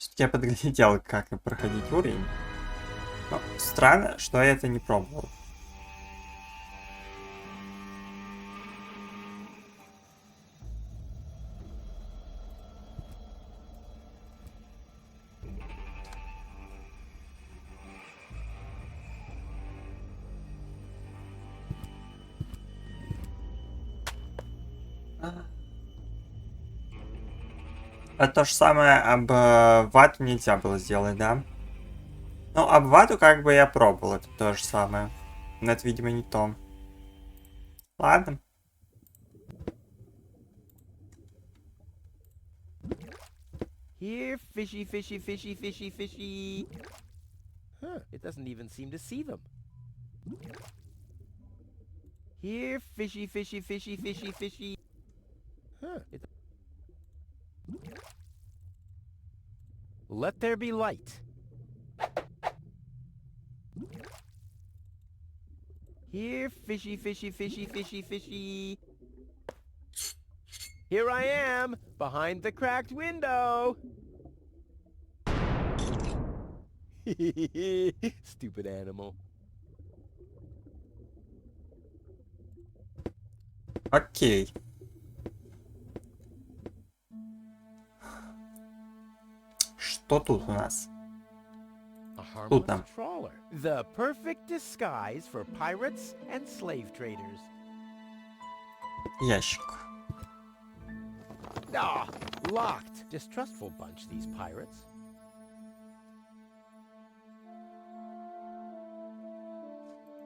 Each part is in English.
Всё-таки я подглядел, как проходить уровень. Но странно, что я это не пробовал. А то же самое вату нельзя было сделать, да? Ну, об вату как бы я пробовал, это то же самое. Но это, видимо, не то. Ладно. Here, fishy, fishy, fishy, fishy, fishy. Huh, it doesn't even seem to see them. Here, fishy, fishy, fishy, fishy, fishy. Huh, let there be light. Here, fishy, fishy, fishy, fishy, fishy. Here I am, behind the cracked window. Stupid animal. Окей. Что тут у нас? A Тут harmless нам. trawler. The perfect disguise for pirates and slave traders. Ящик. Ah, locked. Distrustful bunch, these pirates.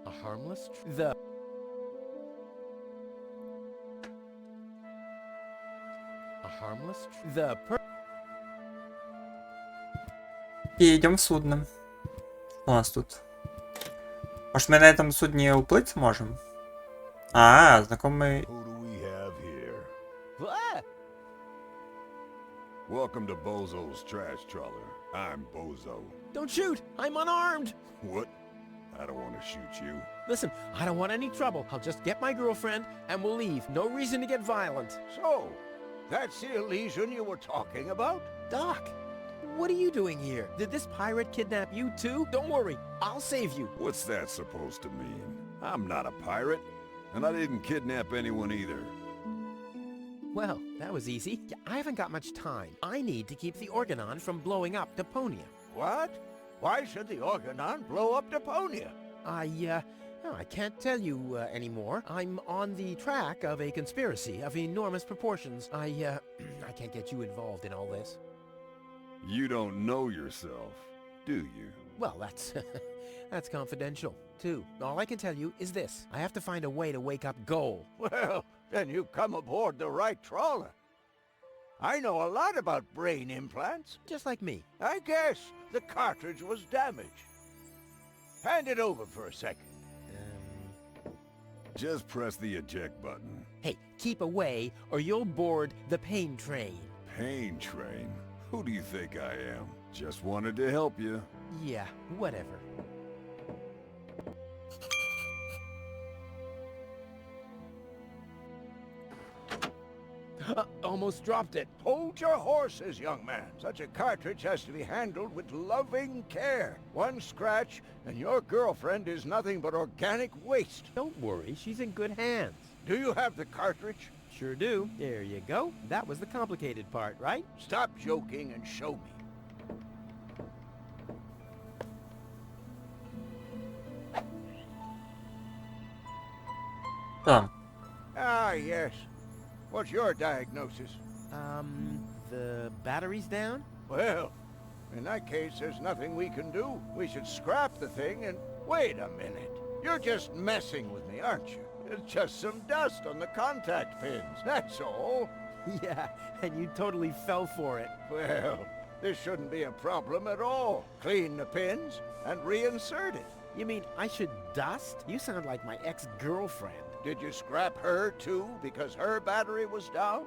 A harmless the A harmless the per И идем в судно. Что у нас тут? Может, мы на этом судне уплыть сможем? А, знакомый... Who do we have here? Ah! Welcome to Bozo's trash trawler. I'm Bozo. Don't shoot! I'm unarmed! What? I don't want to shoot you. Listen, I don't want any trouble. I'll just get my girlfriend and we'll leave. No reason to get violent. So, that's the Elysian you were talking about? Doc, what are you doing here? Did this pirate kidnap you too? Don't worry, I'll save you. What's that supposed to mean? I'm not a pirate, and I didn't kidnap anyone either. Well, that was easy. I haven't got much time. I need to keep the Organon from blowing up Deponia. What? Why should the Organon blow up Deponia? I can't tell you anymore. I'm on the track of a conspiracy of enormous proportions. I can't get you involved in all this. You don't know yourself, do you? Well, that's that's confidential, too. All I can tell you is this. I have to find a way to wake up Goal. Well, then you've come aboard the right trawler. I know a lot about brain implants. Just like me. I guess the cartridge was damaged. Hand it over for a second. Just press the eject button. Hey, keep away or you'll board the pain train. Pain train? Who do you think I am? Just wanted to help you. Yeah, whatever. Almost dropped it. Hold your horses, young man. Such a cartridge has to be handled with loving care. One scratch, and your girlfriend is nothing but organic waste. Don't worry, she's in good hands. Do you have the cartridge? Sure do. There you go. That was the complicated part, right? Stop joking and show me. Там. Ah, yes. What's your diagnosis? The battery's down? Well, in that case, there's nothing we can do. We should scrap the thing and... Wait a minute. You're just messing with me, aren't you? It's just some dust on the contact pins, that's all. Yeah, and you totally fell for it. Well, this shouldn't be a problem at all. Clean the pins and reinsert it. You mean I should dust? You sound like my ex-girlfriend. Did you scrap her, too, because her battery was down?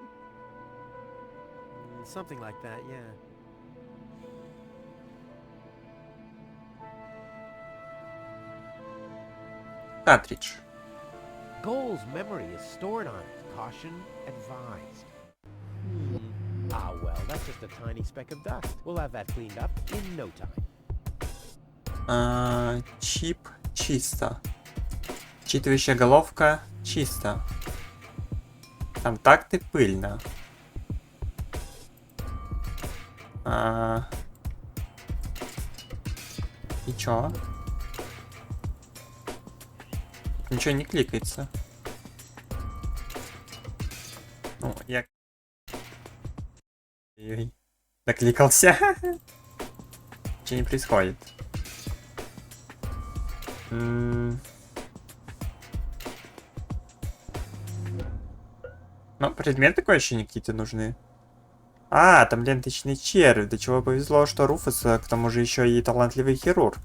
Something like that, yeah. Картридж. Goal's memory is stored on it. Caution advised. Ah, well. well, that's just a tiny speck of dust. We'll have that cleaned up in no time. Чип чисто. Считывающая головка чисто. Контакты пыльно. И чё? Ничего не кликается. Ну, я... Ой, накликался. Ничего не происходит. Ну, предметы такое ощущение какие-то нужны. А, там ленточный червь. До чего повезло, что Руфус, к тому же еще и талантливый хирург.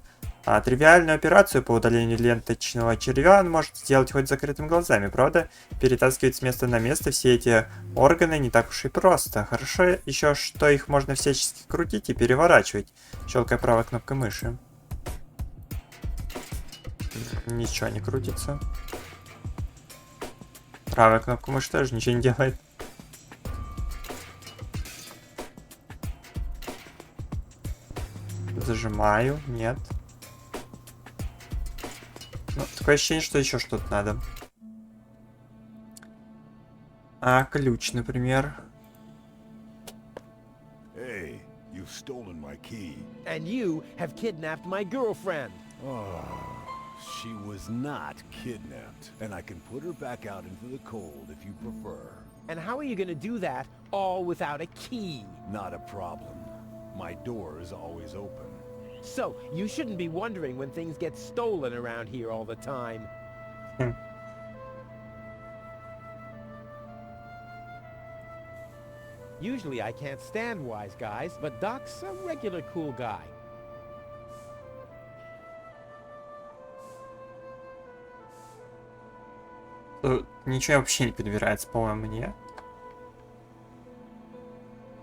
А тривиальную операцию по удалению ленточного червя он может сделать хоть закрытыми глазами, правда? Перетаскивать с места на место все эти органы не так уж и просто. Хорошо еще, что их можно всячески крутить и переворачивать, щелкая правой кнопкой мыши. Ничего не крутится. Правая кнопка мыши тоже ничего не делает. Зажимаю, нет. Ну, такое ощущение, что еще что-то надо. А, ключ, например. Hey, you've stolen my key. And you have kidnapped my girlfriend. Oh, she was not kidnapped, and I can put her back out into the cold if you prefer. And how are you gonna do that all without a key? Not a problem. My door is always open. So, you shouldn't be wondering when things get stolen around here all the time. Usually I can't stand wise guys, but Doc's a regular cool guy. Тут ничего вообще не подбирается, по-моему, мне.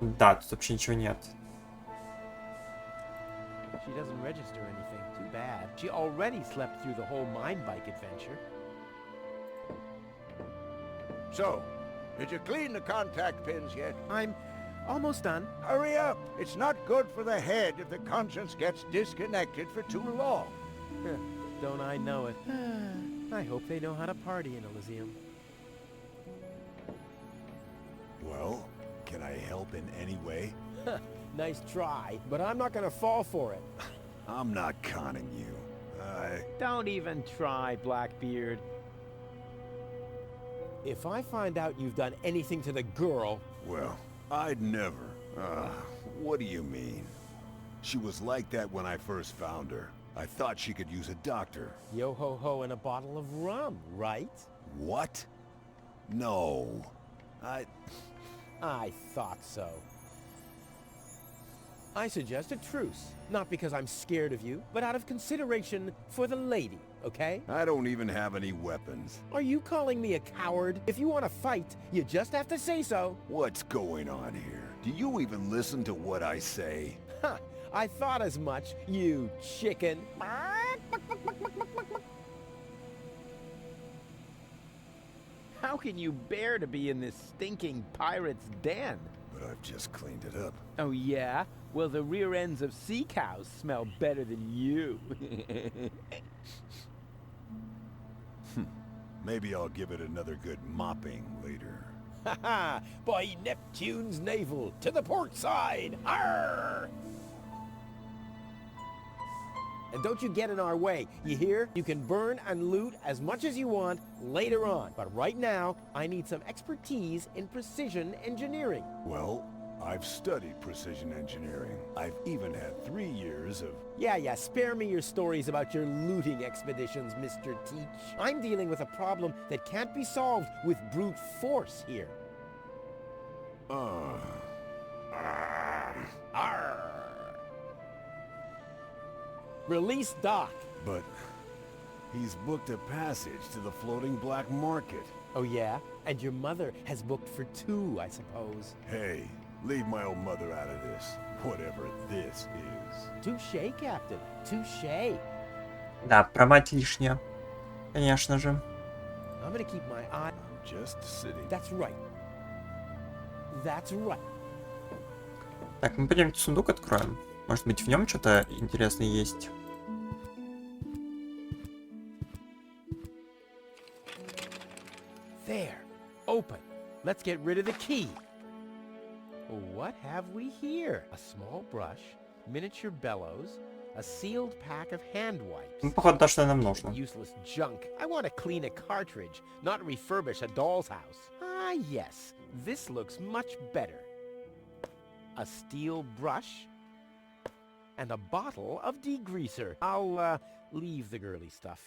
Да, тут вообще ничего нет. She doesn't register anything. Too bad. She already slept through the whole mine bike adventure. So, did you clean the contact pins yet? I'm almost done. Hurry up! It's not good for the head if the conscience gets disconnected for too long. Don't I know it? I hope they know how to party in Elysium. Well, can I help in any way? Nice try, but I'm not gonna fall for it. I'm not conning you. Don't even try, Blackbeard. If I find out you've done anything to the girl... Well, I'd never. What do you mean? She was like that when I first found her. I thought she could use a doctor. Yo-ho-ho and a bottle of rum, right? What? No. I thought so. I suggest a truce. Not because I'm scared of you, but out of consideration for the lady, okay? I don't even have any weapons. Are you calling me a coward? If you want to fight, you just have to say so. What's going on here? Do you even listen to what I say? Ha! I thought as much, you chicken. How can you bear to be in this stinking pirate's den? But I've just cleaned it up. Oh, yeah? Well, the rear ends of sea cows smell better than you. Maybe I'll give it another good mopping later. Ha ha! By Neptune's navel, to the port side! Arr! And don't you get in our way, you hear? You can burn and loot as much as you want later on. But right now, I need some expertise in precision engineering. Well, I've studied precision engineering. I've even had 3 years of... Yeah, spare me your stories about your looting expeditions, Mr. Teach. I'm dealing with a problem that can't be solved with brute force here. Arr! Release Doc. But he's booked a passage to the floating black market. Oh, yeah? And your mother has booked for 2, I suppose. Hey, leave my old mother out of this, whatever this is. Touché, Captain. Touché. Да, про мать лишняя. Конечно же. I'm gonna keep my eye... I'm just sitting. That's right. That's right. Так, мы пойдем сундук откроем. Может быть, в нем что-то интересное есть. There. Open. Let's get rid of the key. What have we here? A small brush, miniature bellows, a sealed pack of hand wipes. Ну, походу, то, что нам нужно. Useless junk. I want to clean a cartridge, not refurbish a doll's house. Ah, yes. This looks much better. A steel brush and a bottle of degreaser. I'll, leave the girly stuff.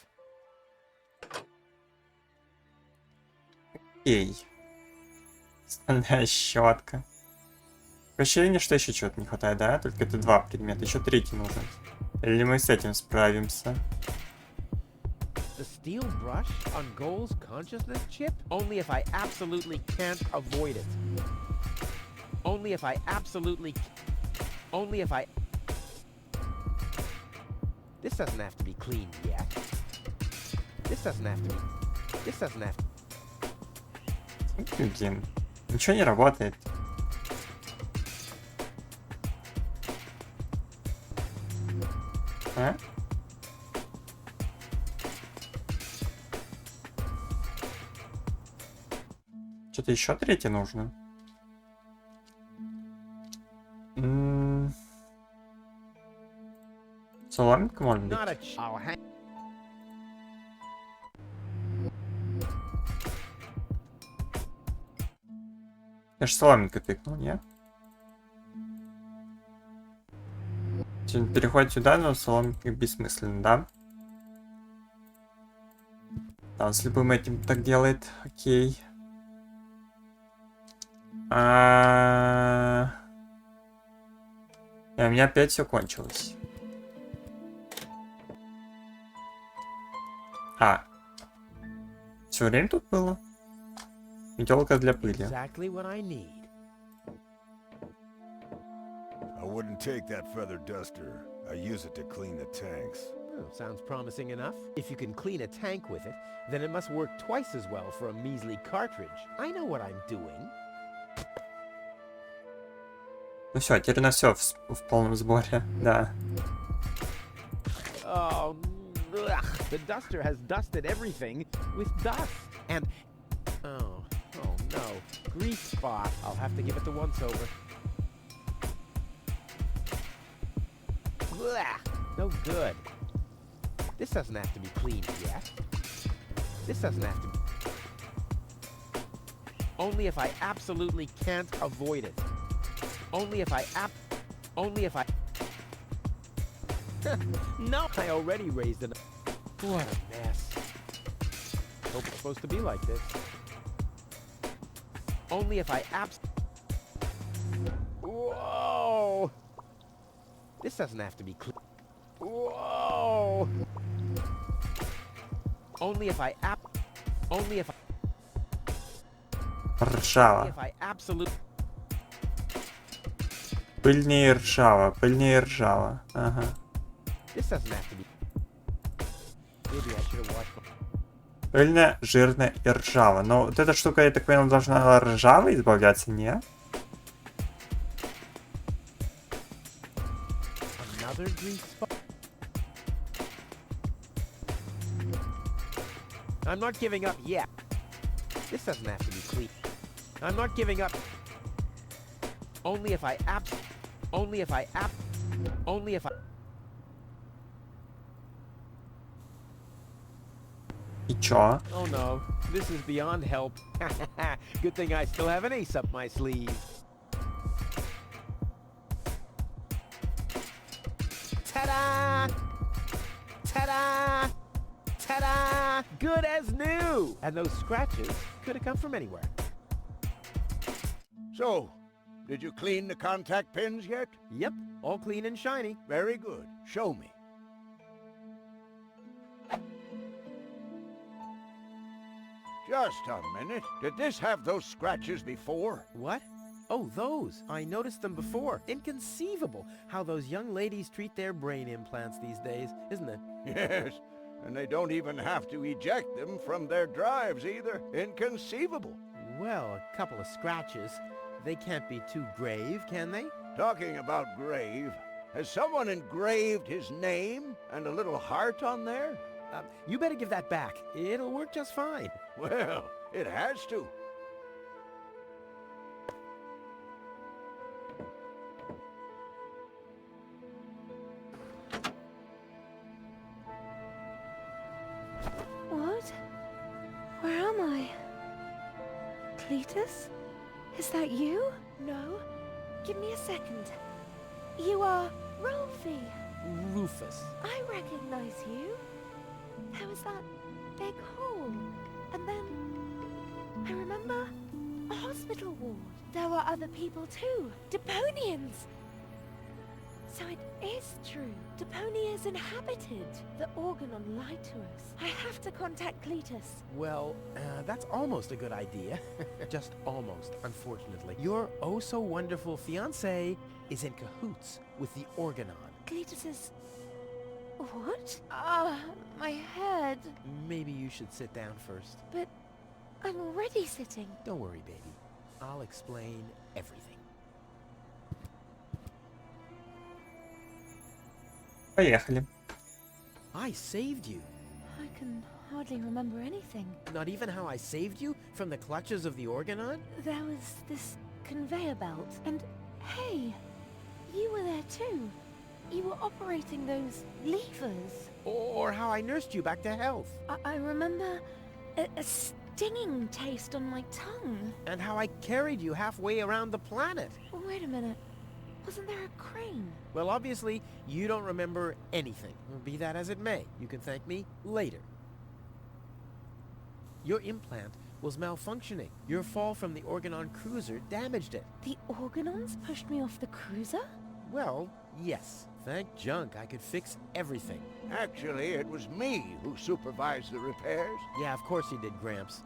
Окей. Стальная щетка. Ощущение, что еще чего-то не хватает, да? Только это 2 предмета, еще 3 нужен. Или мы с этим справимся? The steel brush on Goal's consciousness chip? Only if I absolutely can't avoid it. Only if I absolutely... Only if I... This doesn't have to be cleaned yet. This doesn't have to be... This doesn't have to... Блин, ничего не работает. А? Что-то еще 3 нужно. Соломинка, может быть? Not a... I'll hang... Я ж соломинкой тыкнул, не? Переходит сюда, но соломинка бессмысленно, да? Да, он с любым этим так делает. Окей. И у меня опять все кончилось. Все время тут было? Метелка для пыли. Exactly what I need. I wouldn't take that feather duster. I use it to clean the tanks. Oh, sounds promising enough. If you can clean a tank with it, then it must work twice as well for a measly cartridge. I know what I'm doing. Ну все, теперь у нас все в полном сборе, да. Oh, ugh. The duster has dusted everything with dust. And, oh no, grease spot. I'll have to give it the once-over. Ugh, no good. This doesn't have to be cleaned yet. This doesn't have to be... Only if I absolutely can't avoid it. Only if I No, I already raised it. What a mess. Hope it's supposed to be like this. Only if I Whoa! This doesn't have to be clean. Whoa! Only if I Only if Ржава. I absolutely... Пыльнее ржава, пыльнее ржава. Ага. This doesn't have to be... Maybe I should have watched... Пыльная, жирная и ржава. Но вот эта штука, я так понял, должна ржавой избавляться, не? Another grease spot. I'm not giving up yet. This doesn't have to be clean. I'm not giving up. Only if I Only if I Only if I... И чё? Oh no, this is beyond help. Good thing I still have an ace up my sleeve. Ta-da! Ta-da! Ta-da! Good as new! And those scratches could have come from anywhere. So, did you clean the contact pins yet? Yep, all clean and shiny. Very good. Show me. Just a minute. Did this have those scratches before? What? Oh, those. I noticed them before. Inconceivable how those young ladies treat their brain implants these days, isn't it? Yes, and they don't even have to eject them from their drives either. Inconceivable. Well, a couple of scratches. They can't be too grave, can they? Talking about grave, has someone engraved his name and a little heart on there? You better give that back. It'll work just fine. Well, it has to. What? Where am I? Cletus? Is that you? No. Give me a second. You are Rolfie. Rufus. I recognize you. There was that big hole. And then I remember a hospital ward. There were other people too. Deponians. So it is true. Deponia is inhabited. The Organon lied to us. I have to contact Cletus. Well, that's almost a good idea. Just almost, unfortunately. Your oh-so-wonderful fiancé is in cahoots with the Organon. Cletus is... What? Ah, my head. Maybe you should sit down first. But I'm already sitting. Don't worry, baby. I'll explain everything. Поехали. I saved you. I can hardly remember anything. Not even how I saved you from the clutches of the Organon? There was this conveyor belt, and hey, you were there too. You were operating those levers. Or how I nursed you back to health. I remember a stinging taste on my tongue. And how I carried you halfway around the planet. Wait a minute. Wasn't there a crane? Well, obviously, you don't remember anything. Be that as it may, you can thank me later. Your implant was malfunctioning. Your fall from the Organon cruiser damaged it. The Organons pushed me off the cruiser? Well, yes. Thank junk I could fix everything. Actually, it was me who supervised the repairs. Yeah, of course you did, Gramps.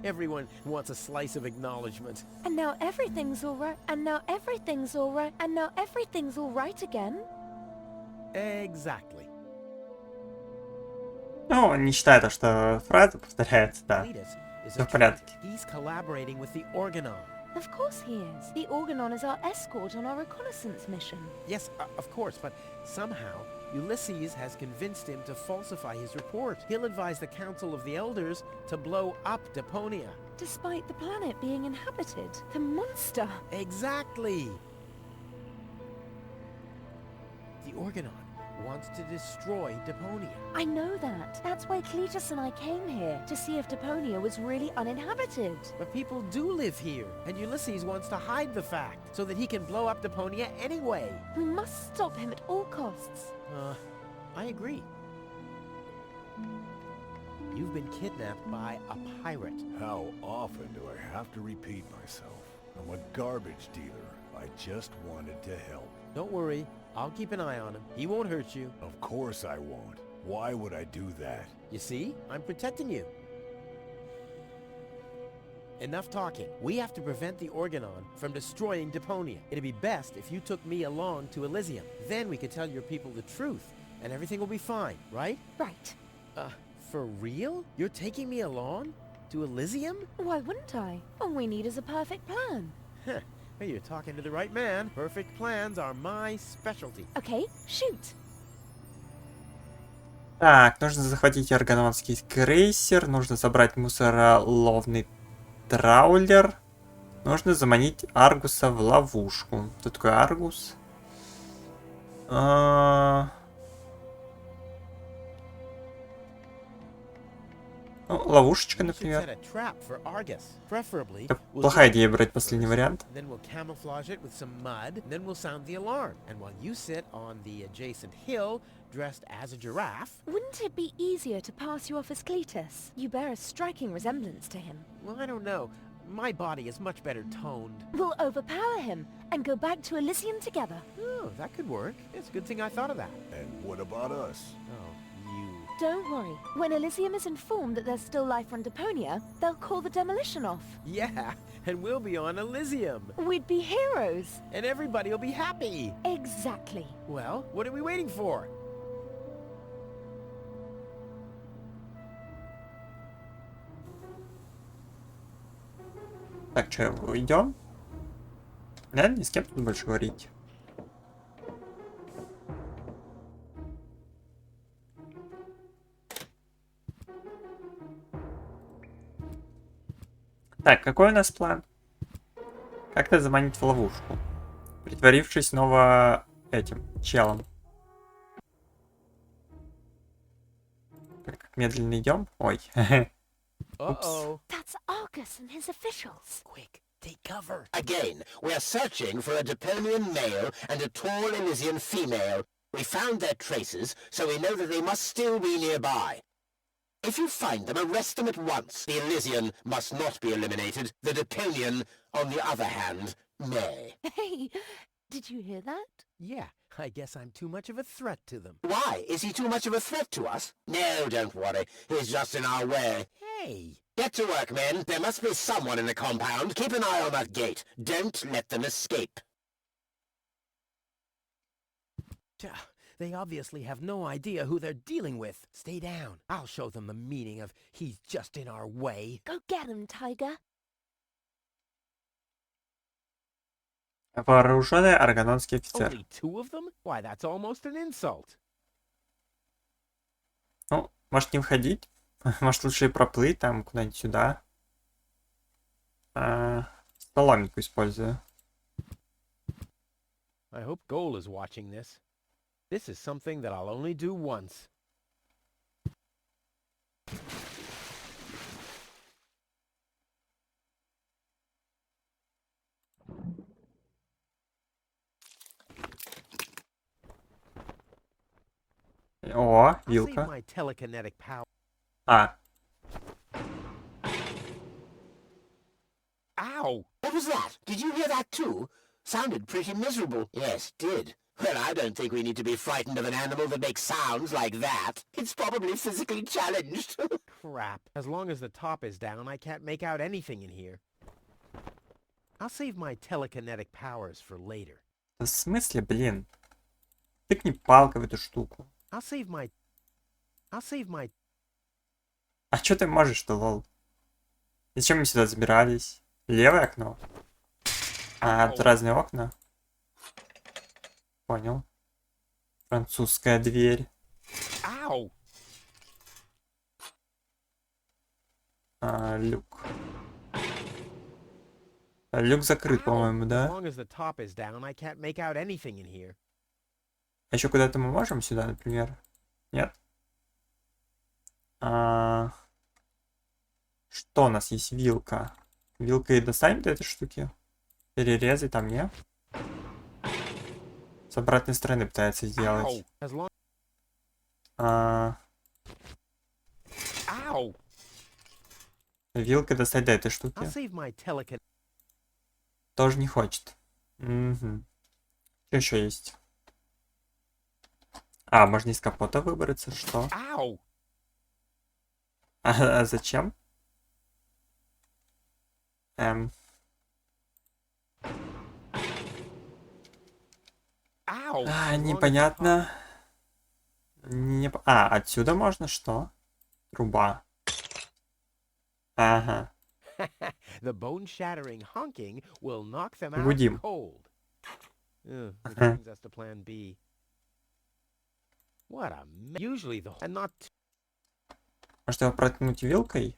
Everyone wants a slice of acknowledgement. And now everything's alright, and now everything's alright, and now everything's alright again? Exactly. Ну, не считая то, что фраза повторяется, да. Cletus is Всё a в порядке. trick. He's collaborating with the Organon. Of course he is. The Organon is our escort on our reconnaissance mission. Yes, of course, but somehow Ulysses has convinced him to falsify his report. He'll advise the Council of the Elders to blow up Deponia. Despite the planet being inhabited. The monster. Exactly! The Organon wants to destroy Deponia. I know that. That's why Cletus and I came here, to see if Deponia was really uninhabited. But people do live here, and Ulysses wants to hide the fact, so that he can blow up Deponia anyway. We must stop him at all costs. I agree. You've been kidnapped by a pirate. How often do I have to repeat myself? I'm a garbage dealer. I just wanted to help. Don't worry, I'll keep an eye on him. He won't hurt you. Of course I won't. Why would I do that? You see? I'm protecting you. Enough talking. We have to prevent the Organon from destroying Deponia. It'd be best if you took me along to Elysium. Then we could tell your people the truth, and everything will be fine, right? Right. For real? You're taking me along? To Elysium? Why wouldn't I? All we need is a perfect plan. Huh. Well, you're talking to the right man. Perfect plans are my specialty. Okay, shoot. Так, нужно захватить органонский крейсер, нужно забрать мусороловный траулер, нужно заманить Аргуса в ловушку. Кто такой Аргус? Ну, ловушечка, например. Это плохая идея брать последний вариант. Then we'll camouflage it with some mud, and then we'll sound the alarm. And while you sit on the adjacent hill, dressed as a giraffe... Wouldn't it be easier to pass you off as Cletus? You bear a striking resemblance to him. Well, I don't know. My body is much better toned. We'll overpower him and go back to Elysium together. Oh, that could work. It's a good thing I thought of that. And what about us? Oh, you... Don't worry. When Elysium is informed that there's still life on Deponia, they'll call the demolition off. Yeah, and we'll be on Elysium. We'd be heroes. And everybody will be happy. Exactly. Well, what are we waiting for? Так, что, идем? Да, ни с кем тут больше говорить. Так, какой у нас план? Как-то заманить в ловушку, притворившись снова этим челом. Как медленно идем? Ой. Упс. Uh-oh. That's Argus and his officials. Quick, take cover. Again, we are searching for a Deponian male and a tall Elysian female. We found their traces, so we know that they must still be nearby. If you find them, arrest them at once. The Elysian must not be eliminated. The Deponian, on the other hand, may. Hey, did you hear that? Yeah, I guess I'm too much of a threat to them. Why? Is he too much of a threat to us? No, don't worry. He's just in our way. Hey! Get to work, men. There must be someone in the compound. Keep an eye on that gate. Don't let them escape. They obviously have no idea who they're dealing with. Stay down. I'll show them the meaning of he's just in our way. Go get him, Tiger. Вооруженный аргононский офицер. Only 2 of them? Why, that's almost an insult. Ну, может не входить? Может лучше и проплыть там куда-нибудь сюда. Соломинку использую. I hope Goal is watching this. This is something that I'll only do once. О, I'll save вилка. my telekinetic power. А, Ow! What was that? Did you hear that too? Sounded pretty miserable. Yes, it did. Well, I don't think we need to be frightened of an animal that makes sounds like that. It's probably physically challenged. Crap. As long as the top is down, I can't make out anything in here. I'll save my telekinetic powers for later. в смысле, блин? Тыкни палкой в эту штуку. I'll save my... А что ты можешь-то, лол? Зачем мы сюда забирались? Левое окно? А, тут разные окна? Понял. Французская дверь. Ow! Люк. Люк закрыт, Ow! по-моему, As да? long as the top is down, I can't make out anything in here. А еще куда-то мы можем сюда, например? Нет? Что у нас есть? Вилка. Вилкой достанем до этой штуки? Перерезать там, не? С обратной стороны пытается сделать. Ow! As long... А, Ow! Вилкой достать до этой штуки. I'll save my telekinetic... Тоже не хочет. Угу. Что еще есть? А, можно из капота выбраться, что? Ow! А зачем? Ow! As long as the Непонятно. Отсюда можно что? Труба. Ага. The bone-shattering honking will knock them out Гудим. cold. Which brings us to plan B. What a usually the and not Может его проткнуть вилкой?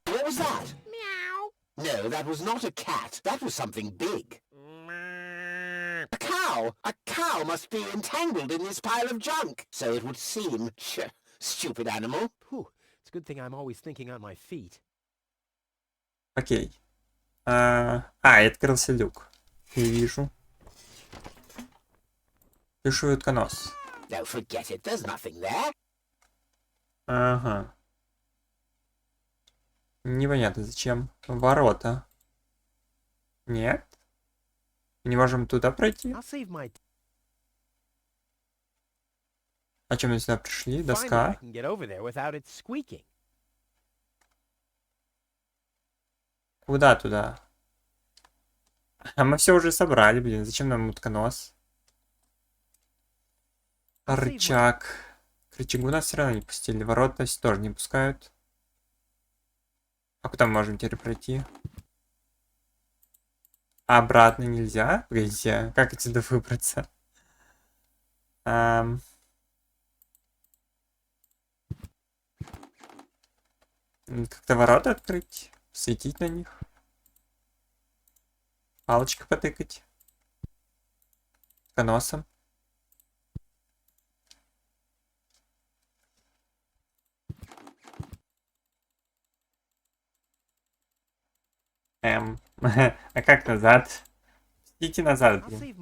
What was that? Meow. No, that was not a cat. That was something big. A cow! A cow must be entangled in this pile of junk. So it would seem. Stupid animal. Whew, it's a good thing I'm always thinking on my feet. Окей. И открылся люк. Не вижу. Пишу утконос. No, forget it. There's nothing there. Ага. Непонятно зачем. Ворота. Нет? Не можем туда пройти? I'll save my А чем мы сюда пришли? finally I Доска. can get over there without it squeaking. Куда туда? А мы все уже собрали, блин. Зачем нам утконос? Рычаг. К рычагу нас все равно не пустили. Ворота тоже не пускают. А куда мы можем теперь пройти? А обратно нельзя? Погодите, как отсюда выбраться? Как-то ворота открыть, светить на них. Палочкой потыкать. Носом. А как назад? Идите назад, I'll блин. save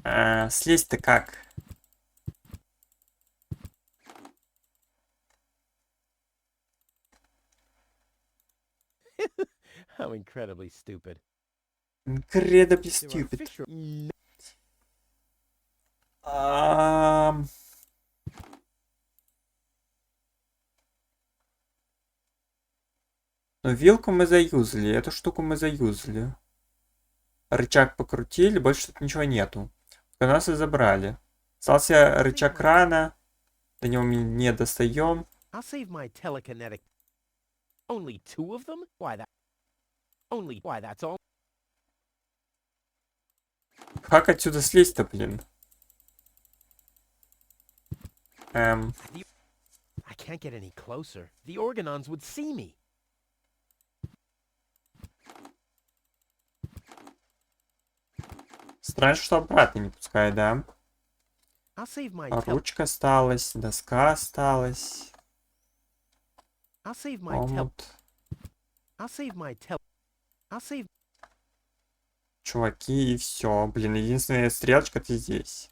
my... Слезть-то как? How incredibly stupid. Incredibly There are stupid. fish... Ну, вилку мы заюзали, эту штуку мы заюзали. Рычаг покрутили, больше тут ничего нету. Нас и забрали. Остался рычаг крана. До него мы не достаем. I'll save my telekinetic... Only 2 of them? Why that... Only... Why, that's all... Как отсюда слезть-то, блин? I can't get any closer. The Organons would see me. Странно, что обратно не пускает, да? I'll save my... Ручка осталась, доска осталась. I'll save my... Омут. I'll save my... I'll save... Чуваки, и все. Блин, единственная стрелочка-то здесь.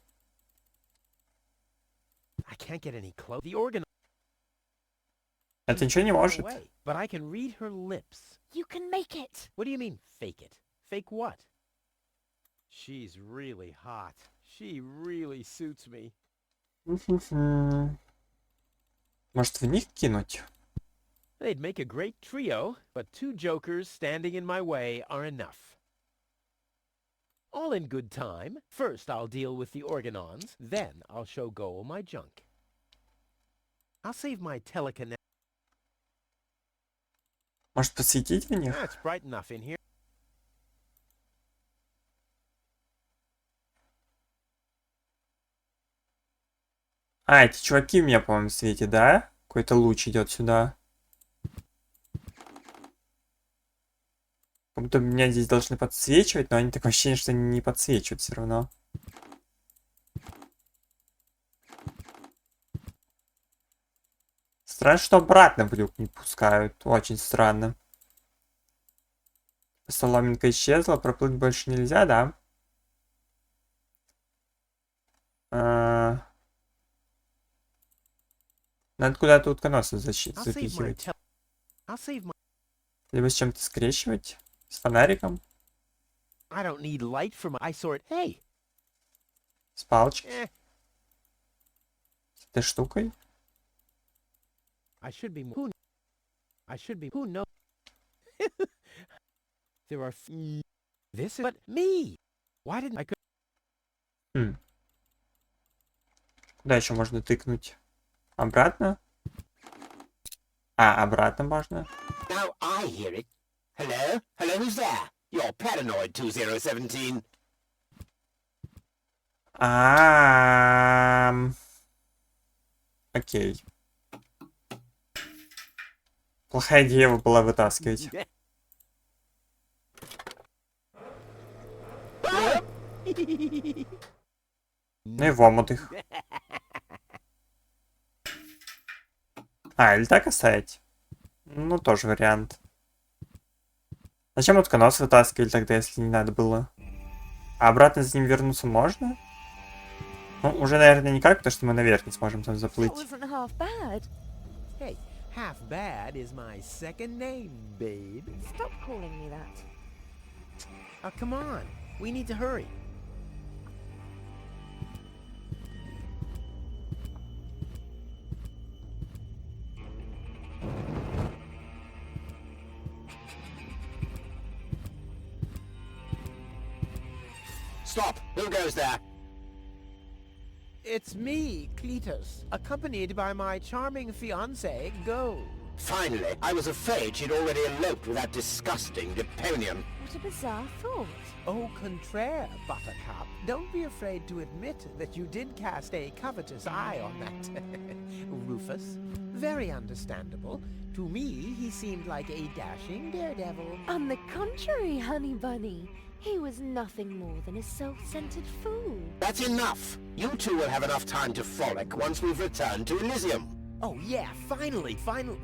I can't get any close. The Organon... Это ничего не может. away, but I can read her lips. You can make it. What do you mean, fake it? Fake what? She's really hot. She really suits me. Может, в них кинуть? They'd make a great trio, but 2 jokers standing in my way are enough. All in good time. First I'll deal with the Organons, then I'll show Goal my junk. I'll save my telekinetic... Может, посветить в них? It's bright enough in here. Эти чуваки меня, по-моему, светят, да? Какой-то луч идет сюда. Как будто меня здесь должны подсвечивать, но они такое ощущение, что они не подсвечивают все равно. Странно, что обратно в люк не пускают. Очень странно. Соломинка исчезла, проплыть больше нельзя, да? Надо куда-то утконоса запихивать. Либо с чем-то скрещивать. С фонариком. I don't need light for my... I saw it. Hey! С палочкой. С этой штукой. I should be... Who... I should be... Who knows? There are... This is... But me! Why didn't I... Куда еще можно тыкнуть? Обратно? Обратно можно. Now I hear it. Hello? Hello, who's there? You're paranoid 2017. Окей. Плохая идея его была вытаскивать. Ну и в омут их. Или так оставить? Ну, тоже вариант. Зачем утконос вытаскивали тогда, если не надо было? А обратно за ним вернуться можно? Ну, уже, наверное, никак, потому что мы наверх не сможем там заплыть. Hey, half bad is my second name, babe. Stop calling me that. Oh, come on. We need to hurry. Stop! Who goes there? It's me, Cletus, accompanied by my charming fiancée, Go. Finally, I was afraid she'd already eloped with that disgusting Deponian. What a bizarre thought. Au contraire, Buttercup. Don't be afraid to admit that you did cast a covetous eye on that Rufus. Very understandable. To me, he seemed like a dashing daredevil. On the contrary, Honey Bunny. He was nothing more than a self-centered fool. That's enough! You two will have enough time to frolic once we've returned to Elysium. Oh yeah, finally, final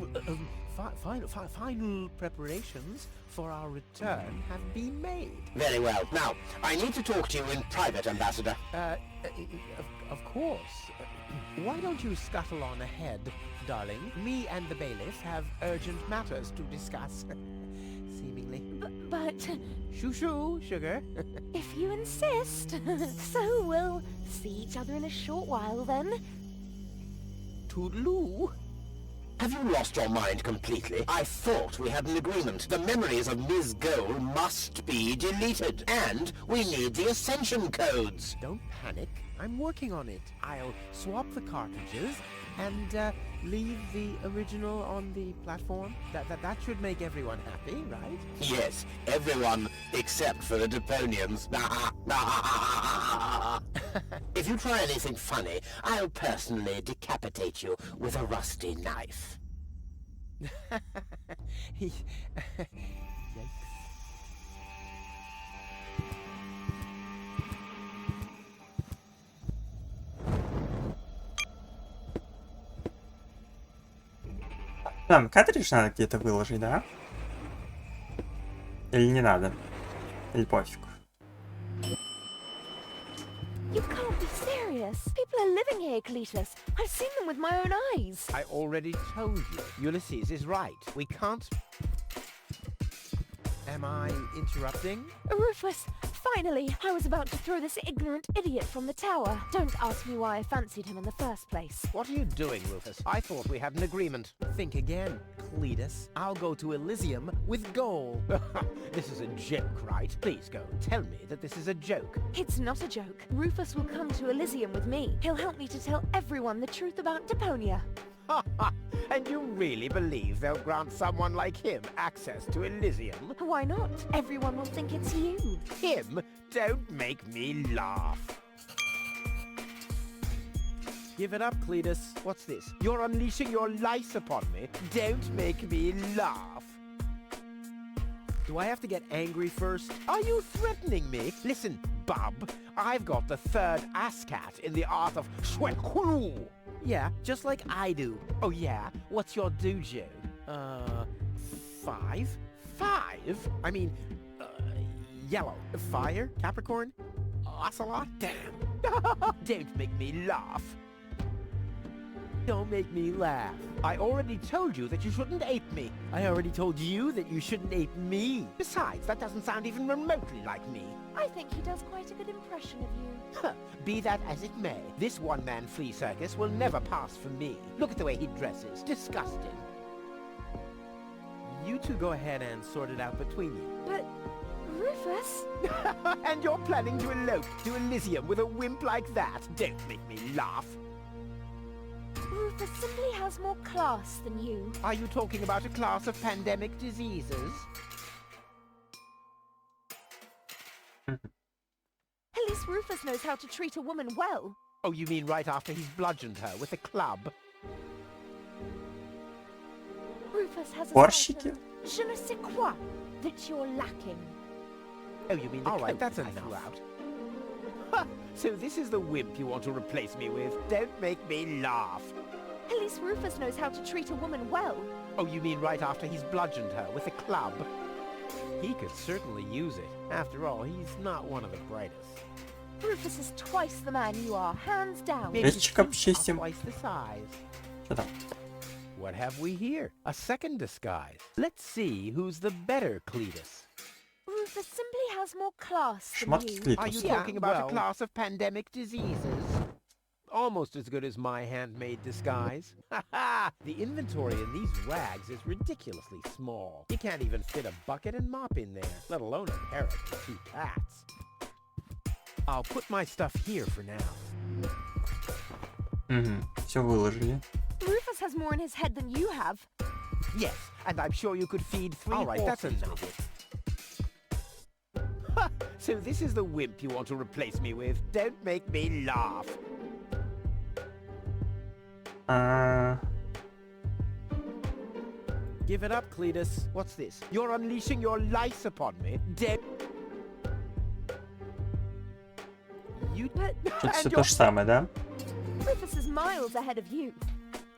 preparations for our return have been made. Very well. Now, I need to talk to you in private, Ambassador. Of course. Why don't you scuttle on ahead, darling? Me and the bailiff have urgent matters to discuss. Seemingly. But Shoo-shoo, sugar. if you insist. So we'll see each other in a short while then. Toodaloo. Have you lost your mind completely? I thought we had an agreement. The memories of Ms. Goal must be deleted. And we need the Ascension codes. Don't panic. I'm working on it. I'll swap the cartridges and leave the original on the platform. That should make everyone happy, right? Yes, everyone except for the Deponians. If you try anything funny, I'll personally decapitate you with a rusty knife. Yikes. Там картридж надо где-то выложить, да? Или не надо? Или пофиг? You can't be serious. People are living here, Cletus. I've seen them with my own eyes. I already told you. Ulysses is right. We can't... Am I interrupting? Rufus, finally! I was about to throw this ignorant idiot from the tower. Don't ask me why I fancied him in the first place. What are you doing, Rufus? I thought we had an agreement. Think again, Cletus. I'll go to Elysium with Goal. This is a joke, right? Please go. Tell me that this is a joke. It's not a joke. Rufus will come to Elysium with me. He'll help me to tell everyone the truth about Deponia. And you really believe they'll grant someone like him access to Elysium? Why not? Everyone will think it's you. Him? Don't make me laugh. Give it up, Cletus. What's this? You're unleashing your lice upon me. Don't make me laugh. Do I have to get angry first? Are you threatening me? Listen, bub. I've got the third ASCAT in the art of Shwekulu. Yeah, just like I do. Oh yeah? What's your dojo? 5? 5? I mean, yellow. Fire? Capricorn? Ocelot? Damn. Don't make me laugh. Don't make me laugh. I already told you that you shouldn't ape me. I already told you that you shouldn't ape me. Besides, that doesn't sound even remotely like me. I think he does quite a good impression of you. Huh. Be that as it may, this one-man flea circus will never pass for me. Look at the way he dresses. Disgusting. You two go ahead and sort it out between you. But, Rufus? And you're planning to elope to Elysium with a wimp like that? Don't make me laugh. Rufus simply has more class than you. Are you talking about a class of pandemic diseases? At least Rufus knows how to treat a woman well. Oh, you mean right after he's bludgeoned her with a club? Rufus has a Борщики? certain je ne sais quoi that you're lacking. Oh, you mean the coat that's enough. So this is the wimp you want to replace me with? Don't make me laugh. At least Rufus knows how to treat a woman well. Oh, you mean right after he's bludgeoned her with a club? He could certainly use it. After all, he's not one of the brightest. Rufus is twice the man you are, hands down. Maybe his Песчиком feet are чистим. twice the size. Что там? What have we here? A second disguise. Let's see who's the better Cletus. Rufus simply has more class than Шмотки you. Are you Клитус. talking about a class of pandemic diseases? Almost as good as my handmade disguise. Ha ha! The inventory in these rags is ridiculously small. You can't even fit a bucket and mop in there, let alone a parrot and 2 cats. I'll put my stuff here for now. Все выложили. Rufus has more in his head than you have. Yes, and I'm sure you could feed 3 All right, that's horses enough. with it. Ha! So this is the wimp you want to replace me with? Don't make me laugh. Give it up, Cletus. What's this? You're unleashing your lice upon me. You... Тут все то же самое, да? Rufus is miles ahead of you.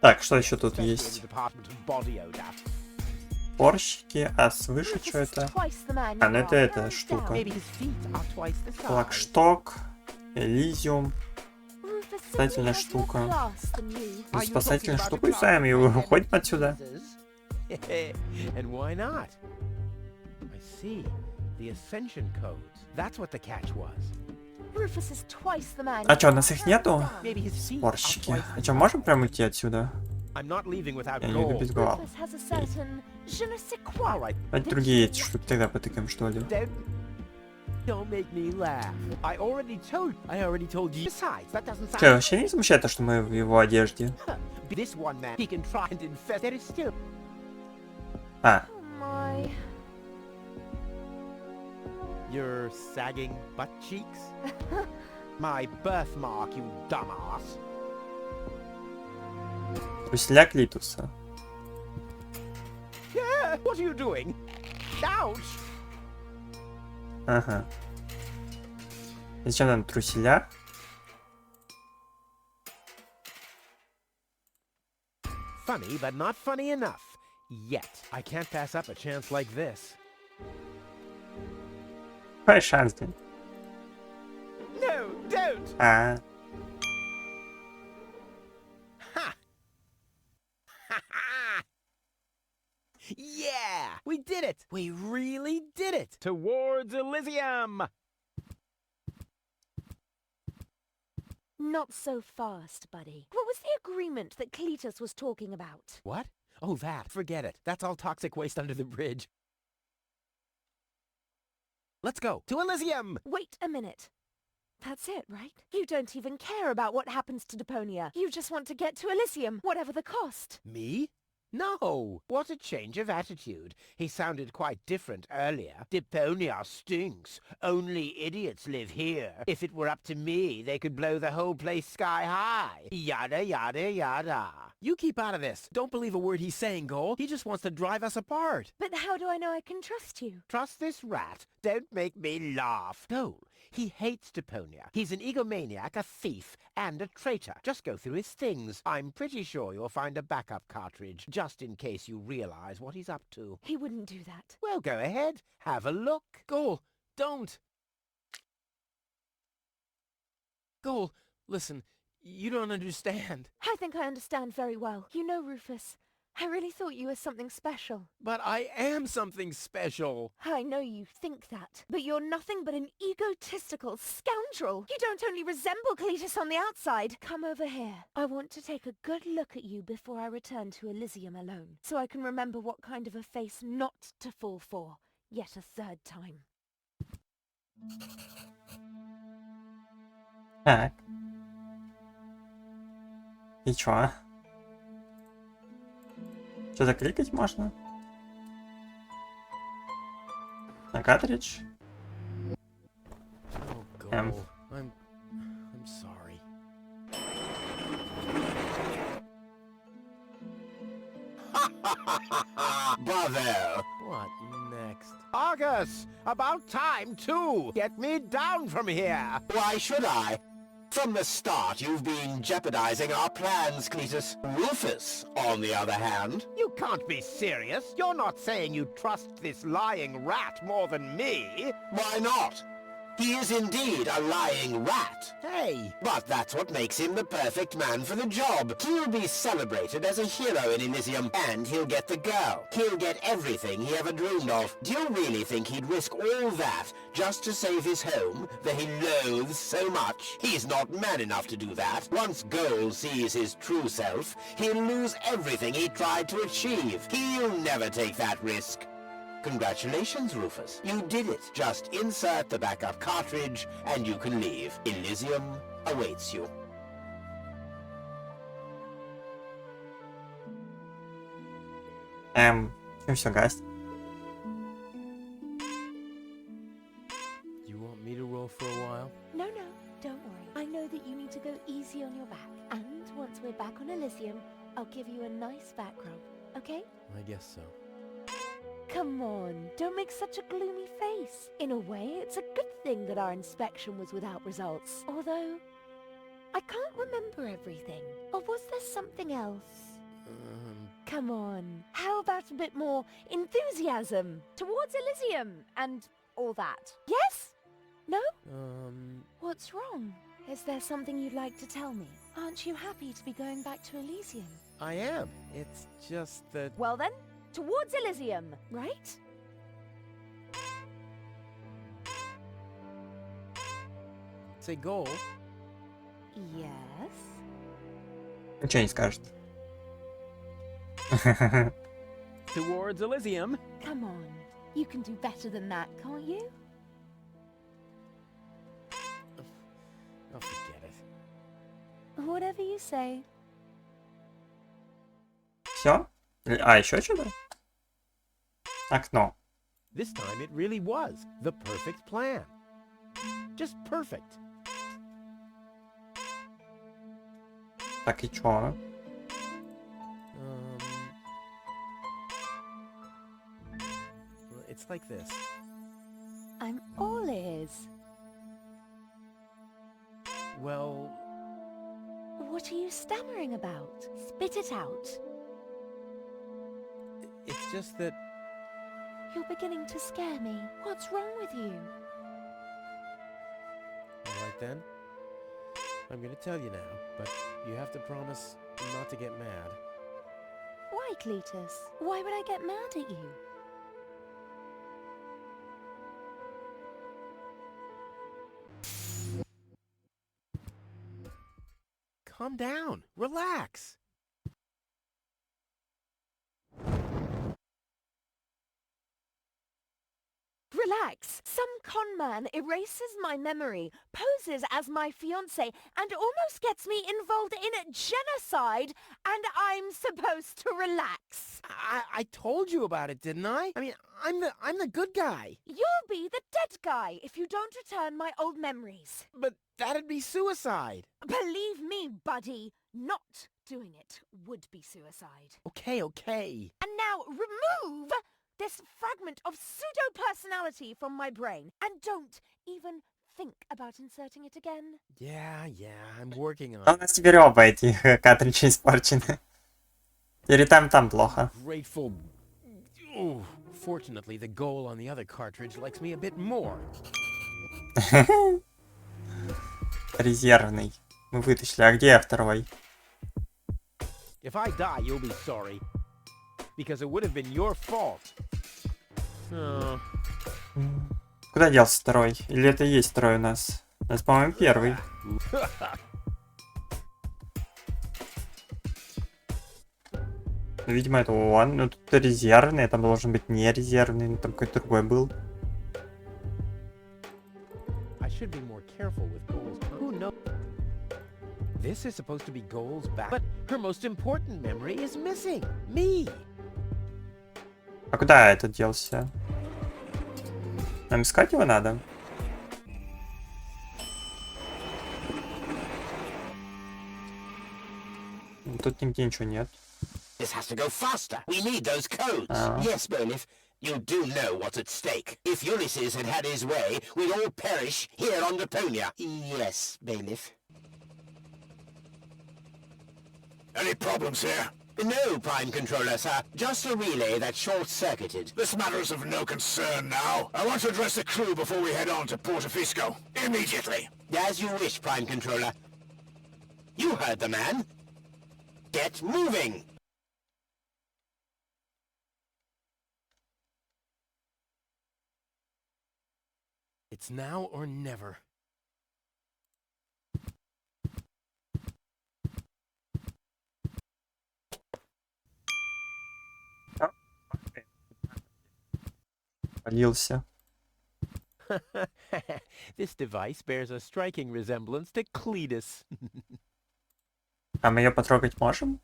Так, что еще тут Especially in есть? the department of body odor. Порщики, а свыше что Rufus is это? twice the man А, you ну это are. эта Hands штука. down. Maybe his feet are twice the size. Флагшток, Элизиум, Rufus спасательная certainly has more штука. class than you. Are you Спасательную talking about штуку a и ставим, и club? выходим отсюда. And why not? I see. The Ascension codes. That's what the catch was. Rufus is twice the man А you чё, у are. нас их Hands нету? down. Maybe his feet are Порщики. twice А the чё, size. можем прям уйти отсюда? I'm not leaving without Я не люблю gold. без гала. Rufus has a certain je ne sais quoi. All right, Давайте другие эти штуки тогда потыкаем, что ли. don't make me laugh. I already told you. Besides, that doesn't Что, sound... вообще не смущает то, что мы в его одежде? This one man, he can try and infest. There is still... А, Oh my. Your sagging butt cheeks? My birthmark, you dumbass. труселя Клитуса. Yeah, what are you doing? Ouch! Ага. И зачем нам труселя? Funny, but not funny enough. Yet. I can't pass up a chance like this. Какой шанс, блин? No, don't! А, Ha! Ha ha! Yeah! We did it! We really did it! Towards Elysium! Not so fast, buddy. What was the agreement that Cletus was talking about? What? Oh, that. Forget it. That's all toxic waste under the bridge. Let's go. To Elysium! Wait a minute. That's it, right? You don't even care about what happens to Deponia. You just want to get to Elysium, whatever the cost. Me? No! What a change of attitude. He sounded quite different earlier. Deponia stinks. Only idiots live here. If it were up to me, they could blow the whole place sky high. Yada, yada, yada. You keep out of this. Don't believe a word he's saying, Cole. He just wants to drive us apart. But how do I know I can trust you? Trust this rat. Don't make me laugh. No, he hates Deponia. He's an egomaniac, a thief, and a traitor. Just go through his things. I'm pretty sure you'll find a backup cartridge, just in case you realize what he's up to. He wouldn't do that. Well, go ahead. Have a look. Cole, don't. Cole, listen, you don't understand. I think I understand very well. You know, Rufus, I really thought you were something special. But I am something special. I know you think that, but you're nothing but an egotistical scoundrel. You don't only resemble Cletus on the outside. Come over here. I want to take a good look at you before I return to Elysium alone, so I can remember what kind of a face not to fall for, yet a third time. так. И чё? Что-то кликать можно? На картридж? Oh, Cole, I'm sorry. Bravo! What next? Argus! About time, too! Get me down from here! Why should I? From the start, you've been jeopardizing our plans, Cletus. Rufus, on the other hand... You can't be serious! You're not saying you trust this lying rat more than me! Why not? He is indeed a lying rat. Hey! But that's what makes him the perfect man for the job. He'll be celebrated as a hero in Elysium, and he'll get the girl. He'll get everything he ever dreamed of. Do you really think he'd risk all that just to save his home that he loathes so much? He's not man enough to do that. Once Goal sees his true self, he'll lose everything he tried to achieve. He'll never take that risk. Congratulations, Rufus. You did it. Just insert the backup cartridge and you can leave. Elysium awaits you. И все, гасть. You want me to roll for a while? No, don't worry. I know that you need to go easy on your back. And once we're back on Elysium, I'll give you a nice back rub. okay? I guess so. Come on, don't make such a gloomy face. In a way, it's a good thing that our inspection was without results. Although, I can't remember everything. Or was there something else? Come on, how about a bit more enthusiasm towards Elysium and all that? Yes? No? What's wrong? Is there something you'd like to tell me? Aren't you happy to be going back to Elysium? I am. It's just that... Well then, towards Elysium, right? It's a goal. Yes. Ничего не скажет. Towards Elysium. Come on, you can do better than that, can't you? Oh, forget it. Whatever you say. Все? А, еще что-то? Окно. This time it really was the perfect plan. Just perfect. Так и чё? Well, it's like this. I'm all ears. Well, What are you stammering about? Spit it out. it's just that... You're beginning to scare me. What's wrong with you? All right then. I'm gonna tell you now, but you have to promise not to get mad. Why, Cletus? Why would I get mad at you? Calm down. Relax. Relax. Some con man erases my memory, poses as my fiancé, and almost gets me involved in genocide, and I'm supposed to relax. I told you about it, didn't I? I mean, I'm the good guy. You'll be the dead guy if you don't return my old memories. But that'd be suicide. Believe me, buddy, not doing it would be suicide. Okay, okay. And now remove this fragment of pseudo-personality from my brain, and don't even think about inserting it again. Yeah, I'm working on А у it. нас теперь оба эти картриджи испорчены. Или там плохо. Grateful. Oh, fortunately, the goal on the other cartridge likes me a bit more. Резервный. Мы вытащили. А где второй? If I die, you'll be sorry. Because it would have been your fault. Oh. Куда делся второй? Или это и есть второй у нас? У нас, по-моему, первый. Ну, видимо, это он. Ну, тут резервный. Там должен быть не резервный. Там какой-то другой был. I should be more careful with Goal's... Who knows? This is supposed to be Goal's back, but her most important memory is missing. Me. А куда этот делся? Нам искать его надо? Тут нигде ничего нет. This has to go faster. We need those codes. Yes, Bailiff. You do know what's at stake. If Ulysses had had his way, we'd all perish here on Deponia. Yes, Bailiff. Any problems here? No, Prime Controller, sir. Just a relay that's short-circuited. This matter is of no concern now. I want to address the crew before we head on to Portofisco. Immediately. As you wish, Prime Controller. You heard the man. Get moving! It's now or never. Полился. This device bears a striking resemblance to Cletus. А мы ее потрогать можем?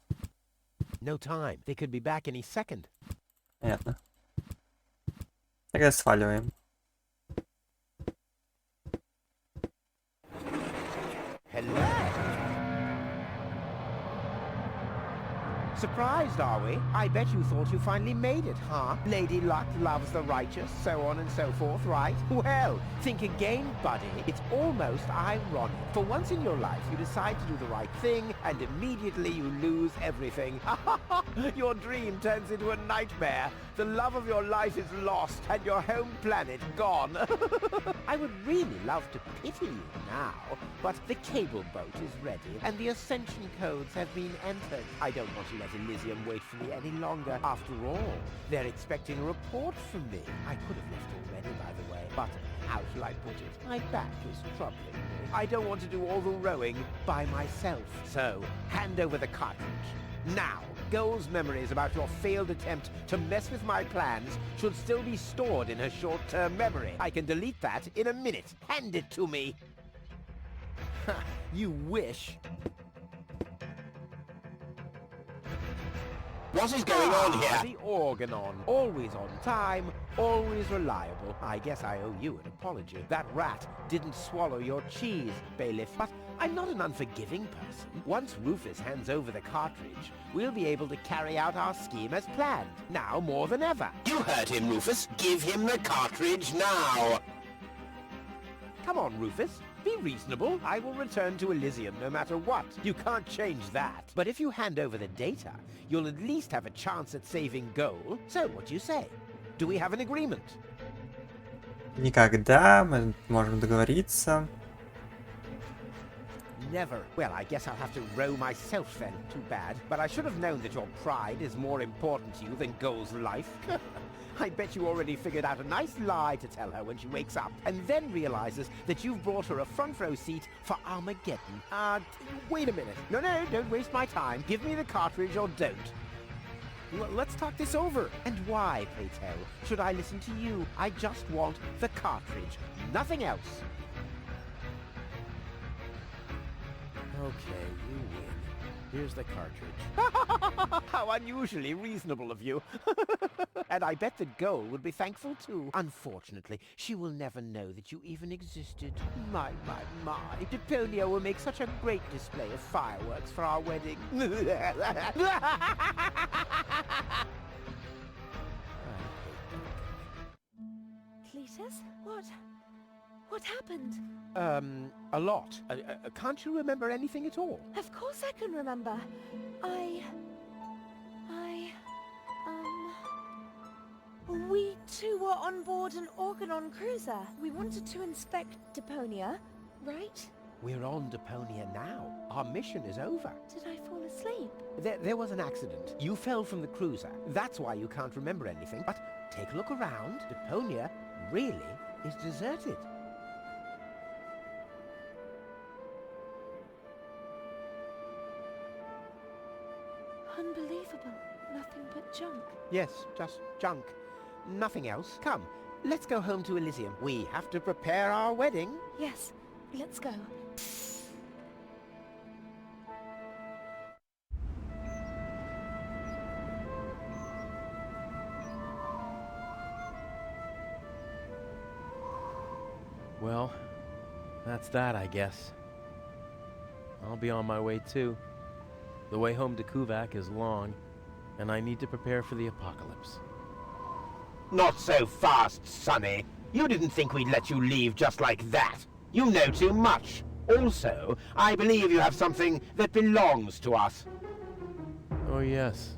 No time. They could be back any second. Понятно. Тогда сваливаем. Hello. Surprised, are we? I bet you thought you finally made it, huh? Lady Luck loves the righteous, so on and so forth, right? Well, think again, buddy. It's almost ironic. For once in your life, you decide to do the right thing, and immediately you lose everything. Your dream turns into a nightmare. The love of your life is lost, and your home planet gone. I would really love to pity you now, but the cable boat is ready, and the ascension codes have been entered. I don't want to let Elysium wait for me any longer. After all, they're expecting a report from me. I could have left already, by the way, but how shall I put it? My back is troubling me. I don't want to do all the rowing by myself. So, hand over the cartridge. Now, Goal's memories about your failed attempt to mess with my plans should still be stored in her short-term memory. I can delete that in a minute. Hand it to me. You wish. What is going on here? The Organon. Always on time, always reliable. I guess I owe you an apology. That rat didn't swallow your cheese, Bailiff. But I'm not an unforgiving person. Once Rufus hands over the cartridge, we'll be able to carry out our scheme as planned. Now more than ever. You heard him, Rufus. Give him the cartridge now. Come on, Rufus. Be reasonable. I will return to Elysium no matter what. You can't change that. But if you hand over the data, you'll at least have a chance at saving Goal. So, what do you say? Do we have an agreement? Никогда, мы можем договориться. Never. Well, I guess I'll have to row myself then. Too bad. But I should have known that your pride is more important to you than Goal's life. I bet you already figured out a nice lie to tell her when she wakes up, and then realizes that you've brought her a front row seat for Armageddon. Wait a minute. No, don't waste my time. Give me the cartridge or don't. Let's talk this over. And why, pray tell, should I listen to you? I just want the cartridge. Nothing else. Okay, you win. Here's the cartridge. How unusually reasonable of you. And I bet that Goal would be thankful too. Unfortunately, she will never know that you even existed. My. Deponia will make such a great display of fireworks for our wedding. Cletus? What happened? A lot. Can't you remember anything at all? Of course I can remember. We two were on board an Organon cruiser. We wanted to inspect Deponia, right? We're on Deponia now. Our mission is over. Did I fall asleep? There was an accident. You fell from the cruiser. That's why you can't remember anything. But take a look around. Deponia really is deserted. Unbelievable. Nothing but junk. Yes, just junk. Nothing else. Come, let's go home to Elysium. We have to prepare our wedding. Yes, let's go. Well, that's that, I guess. I'll be on my way too. The way home to Kuvak is long, and I need to prepare for the apocalypse. Not so fast, Sonny. You didn't think we'd let you leave just like that. You know too much. Also, I believe you have something that belongs to us. Oh yes,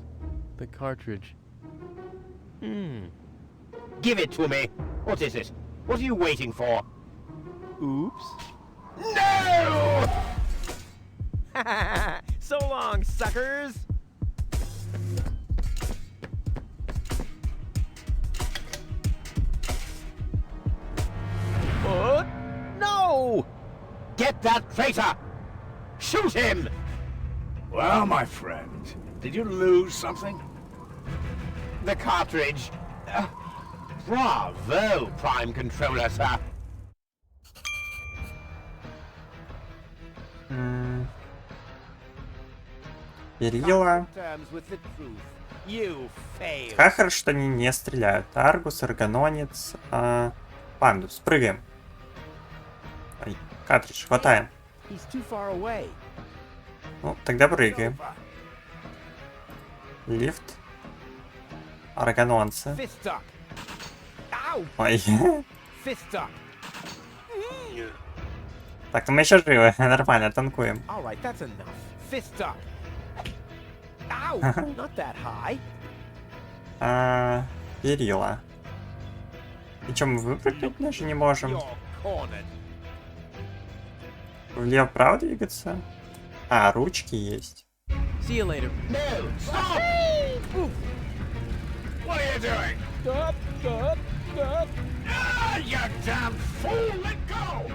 the cartridge. Give it to me. What is it? What are you waiting for? Oops. No! So long, suckers! No! Get that traitor! Shoot him! Well, my friend, did you lose something? The cartridge. Bravo, Prime Controller, sir. Перила. Terms with the truth. You failed. Как хорошо, что они не стреляют. Аргус, Аргононец, Пандус. Прыгаем. Ой, картридж, хватаем. He's too far away. Ну, тогда прыгаем. Лифт. Органонцы. Fist up. Ow! Ой. Fist up. Так, ну мы еще живы. Нормально, танкуем. All right, that's enough. Fist up. Ow! Not that high. Перила. И чем мы выпрыгнуть даже не можем? You're cornered. Влево-вправо двигаться? А, ручки есть. See you later. No! Stop! What are you doing? Ah, you damn fool! Let go!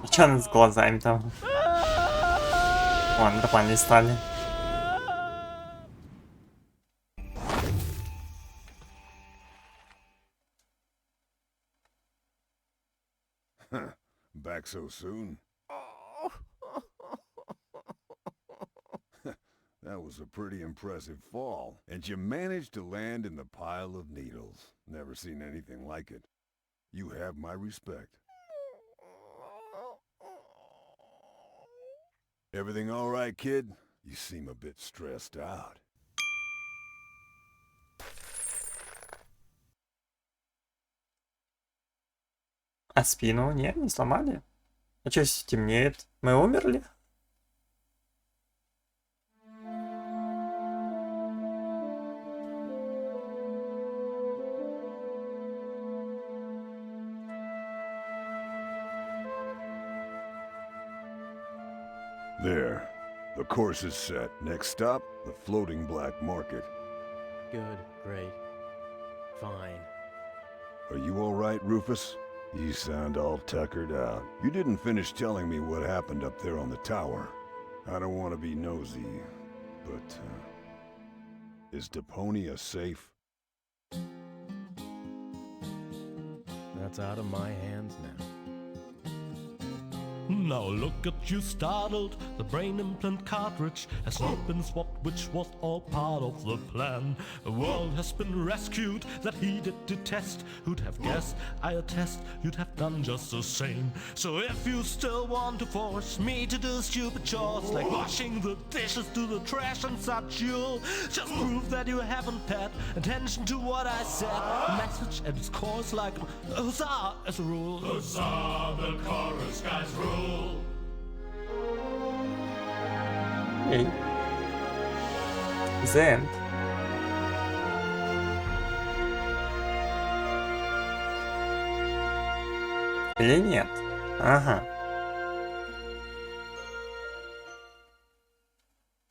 А что она с глазами там? Вон, нормально стали. Back so soon? That was a pretty impressive fall. And you managed to land in the pile of needles. Never seen anything like it. You have my respect. Everything all right, kid? You seem a bit stressed out. А спину? Нет, не сломали? А что темнеет? Мы умерли? There. The course is set. Next stop, the floating black market. Good, great, fine. Are you all right, Rufus? You sound all tuckered out. You didn't finish telling me what happened up there on the tower. I don't want to be nosy, but, is Deponia safe? That's out of my hands now. Now look at you startled, the brain implant cartridge has not been swapped, which was all part of the plan. A world has been rescued that he did detest. Who'd have guessed, I attest, you'd have done just the same. So if you still want to force me to do stupid chores, like washing the dishes, do the trash and such, you'll just prove that you haven't paid attention to what I said. The message at its core is like a huzzah as a rule. Huzzah, the chorus guys rule. Эй. The end. Или нет? Ага.